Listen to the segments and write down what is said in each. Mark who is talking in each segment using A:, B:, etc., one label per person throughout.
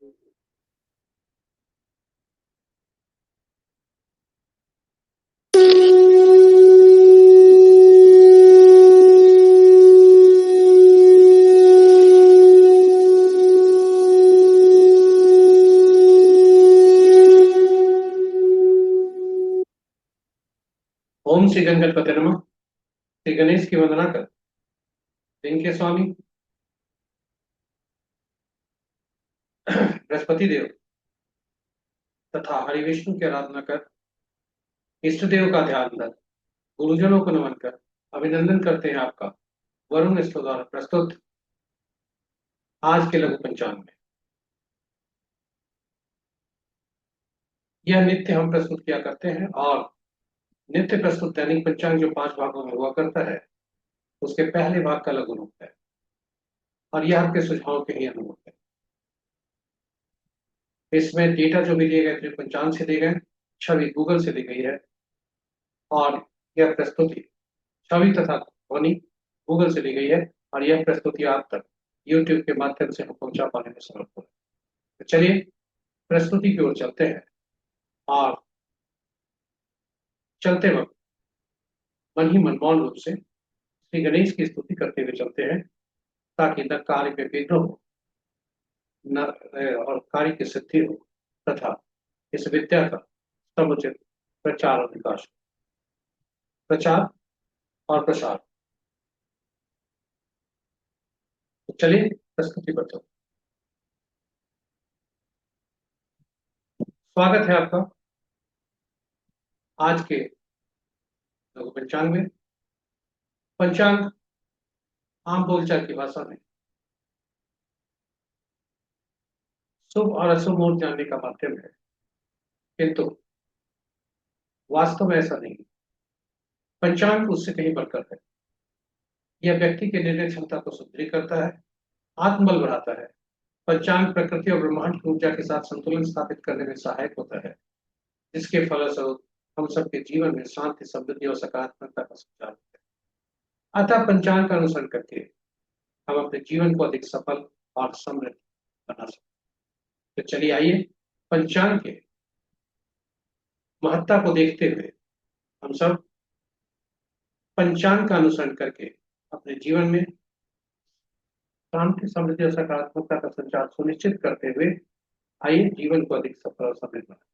A: ओम श्री गणपति नमः। श्री गणेश की वंदना कर, इनके स्वामी बृहस्पति देव तथा हरि विष्णु की आराधना कर, इष्ट देव का ध्यान कर, गुरुजनों को नमन कर अभिनंदन करते हैं आपका वरुण स्टो द्वारा प्रस्तुत आज के लघु पंचांग में। यह नित्य हम प्रस्तुत किया करते हैं और नित्य प्रस्तुत दैनिक पंचांग जो 5 भागों में हुआ करता है, उसके पहले भाग का लघु रूप है और यह आपके सुझाव के ही अनुरूप है। इसमें डेटा जो भी दिए गए थे पंचांग से दिए गए, छवि गूगल से दी गई है और यह प्रस्तुति छवि तथा ध्वनि गूगल से ली गई है और यह प्रस्तुति आप तक यूट्यूब के माध्यम से हम पहुंचा पाने में समर्थ हो। तो चलिए प्रस्तुति की ओर चलते हैं और चलते वक्त मन ही मन मौन रूप से श्री गणेश की स्तुति करते हुए चलते हैं, ताकि न कार्य में विघ्न हो, न और कार्य की सिद्धि हो तथा इस विद्या का समुचित प्रचार और विकास हो। प्रचार और प्रसार। तो चलिए प्रस्तुति पर चलते। स्वागत है आपका आज के लघु पंचांग में। पंचांग आम बोलचाल की भाषा में शुभ और अशुभ मुहूर्त जानने का माध्यम है, किंतु वास्तव में ऐसा नहीं। पंचांग उससे कहीं बढ़कर है। यह व्यक्ति के निर्णय क्षमता को सुदृढ़ करता है, आत्मबल बढ़ाता है। पंचांग प्रकृति और ब्रह्मांड की ऊर्जा के साथ संतुलन स्थापित करने में सहायक होता है, जिसके फलस्वरूप हम सबके जीवन में शांति, समृद्धि और सकारात्मकता का संचार होता है। अतः पंचांग का अनुसरण करके हम अपने जीवन को अधिक सफल और समृद्ध बना सकते हैं। तो चलिए आइए पंचांग के महत्ता को देखते हुए हम सब पंचांग का अनुसरण करके अपने जीवन में शांति, समृद्धि और सकारात्मकता का संचार सुनिश्चित करते हुए आइए जीवन को अधिक सफल और समृद्ध बनाएं।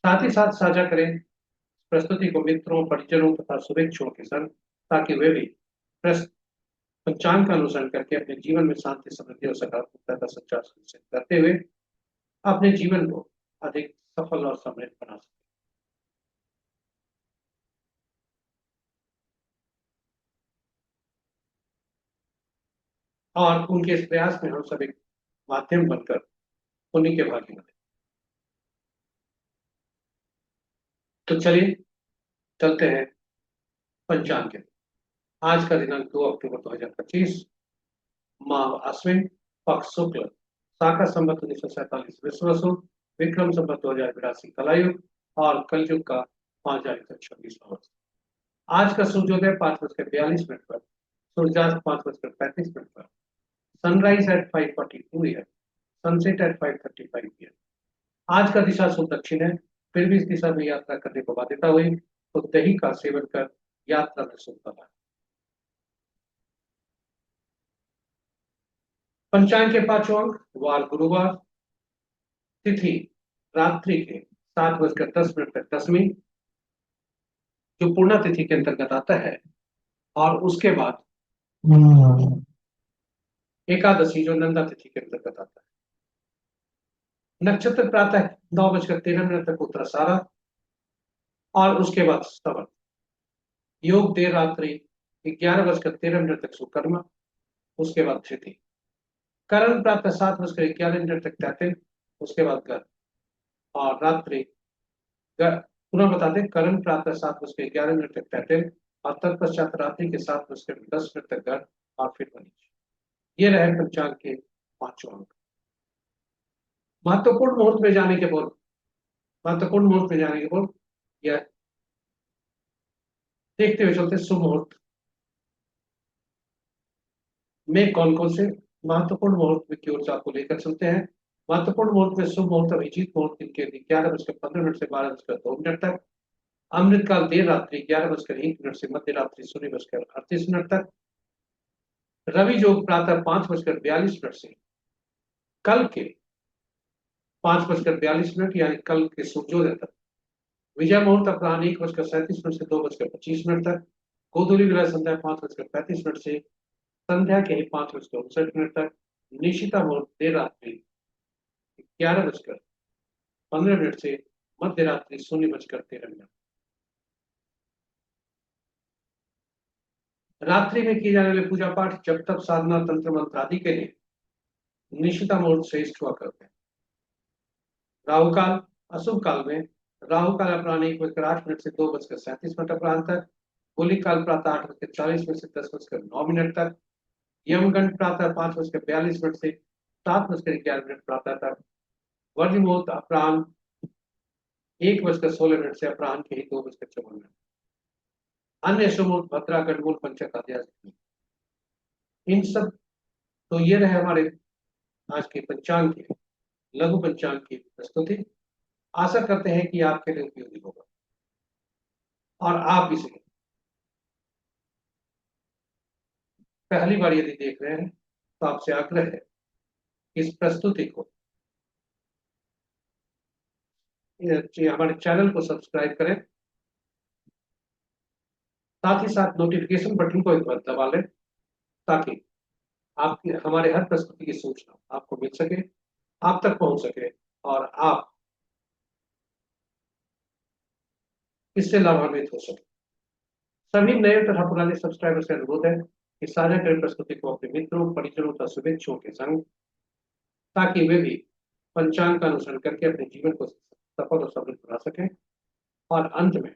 A: साथ ही साथ साझा करें प्रस्तुति को मित्रों, परिजनों तथा शुभेच्छुओं के संग, ताकि वे भी पंचांग का अनुसरण करके अपने जीवन में शांति, समृद्धि और सकारात्मकता का संचार सुनिश्चित करते हुए अपने जीवन को अधिक सफल और समृद्ध बना सकें। और उनके इस प्रयास में हम सब एक माध्यम बनकर उन्हीं के भागी बने। तो चलिए चलते हैं पंचांग के। आज का दिनांक 2 अक्टूबर 2025, माह अश्विन, पक्ष शुक्ल, शाका संवत 1947 विश्ववसु, विक्रम संवत 2082 कलायुग और कलयुग का 5 वर्ष। आज का सूर्योदय 5:42 पर, सूर्यास्त 5:35 पर, सनराइज एट 5:42 है, सनसेट एट 5:35 पीएम। आज का दिशा शुभ दक्षिण है, फिर भी इस दिशा में यात्रा करने को बाध्यता हुई तो दही का सेवन कर यात्रा में शुभ बना। पंचांग के 5 अंक। वार गुरुवार, तिथि रात्रि के 7:10 तक दसवीं, जो पूर्णा तिथि के अंतर्गत आता है, और उसके बाद एकादशी जो नंदा तिथि के अंतर्गत आता है। नक्षत्र प्रातः 9:13 तक उत्तराषाढ़ा और उसके बाद श्रवण। योग देर रात्रि 11:13 तक सुकर्मा, उसके बाद धृति। करण प्रातः 7:11 तक तैतिल, उसके बाद गर्भ। और रात्रि पुनः बता दें, करण प्रातः 7:11 तक तैतिल और तत्पश्चात रात्रि के 7:10 तक गर्भ और फिर मनीष। ये रहे पंचांग के 5 अंक। महत्वपूर्ण मुहूर्त में जाने के बाद, महत्वपूर्ण मुहूर्त में जाने के बाद यह देखते हुए चलते शुभ मुहूर्त में कौन कौन से महत्वपूर्ण मुहूर्त की ओर से आपको लेकर चलते हैं। महत्वपूर्ण मुहूर्त में शुभ मुहूर्त अभिजीत मुहूर्त दिन के 11:15 से 12:02 तक। अमृत काल देर रात्रि 11:01 से मध्य रात्रि 0:38 तक। रवि योग प्रातः 5:42 से कल के 5:42 यानी कल के सूर्योदय तक। विजय मुहूर्त अपराह्न 1:37 से 2:25 तक। गोधूली विलय संध्या 5:35 से संध्या के 5:59 तक। निशिता मुहूर्त देर रात्रि 11:15 से मध्य रात्रि 0:13। रात्रि में किए जाने वाले पूजा पाठ जब तक साधना तंत्र मंत्र आदि के लिए निशिता मुहूर्त श्रेष्ठ हुआ करते हैं। राहु काल अशुभ काल में राहु काल अपराह्न 1:08 से 2:37 अपराह्न तक। गुलिक काल प्रातः 8:40 से 10:09 तक। यमगंड प्रातः 5:42 से 7:11 प्रातः तक। वर्ज मुहूर्त अपराह्न 1:16 से अपराह्न के ही 2:54। अन्य शुभ मुहूर्त भद्रा गणमूल पंचक आदि। इन सब तो ये रहे हमारे आज के पंचांग के लघु पंचांग की प्रस्तुति। आशा करते हैं कि आपके लिए उपयोगी होगा और आप इसे पहली बार यदि देख रहे हैं तो आपसे आग्रह है इस प्रस्तुति को हमारे चैनल को सब्सक्राइब करें, साथ ही साथ नोटिफिकेशन बटन को एक बार दबा लें ताकि आपकी हमारे हर प्रस्तुति की सूचना आपको मिल सके, आप तक पहुंच सके और आप इससे लाभान्वित हो सके। सभी नए तथा पुराने सब्सक्राइबर्स से अनुरोध है कि साझा करें प्रस्तुति को अपने मित्रों, परिजनों तथा शुभेच्छुओं के संग, ताकि वे भी पंचांग का अनुसरण करके अपने जीवन को सफल और समृद्ध बना सकें। और अंत में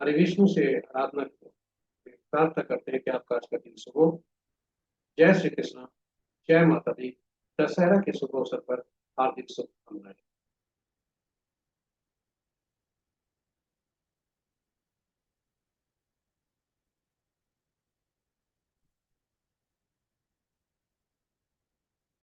A: हरि विष्णु से आराधना प्रार्थना करते हैं कि आपका आज का दिन शुभ हो। जय श्री कृष्ण, जय माता दी। दशहरा के शुभ अवसर पर हार्दिक शुभकामनाएं।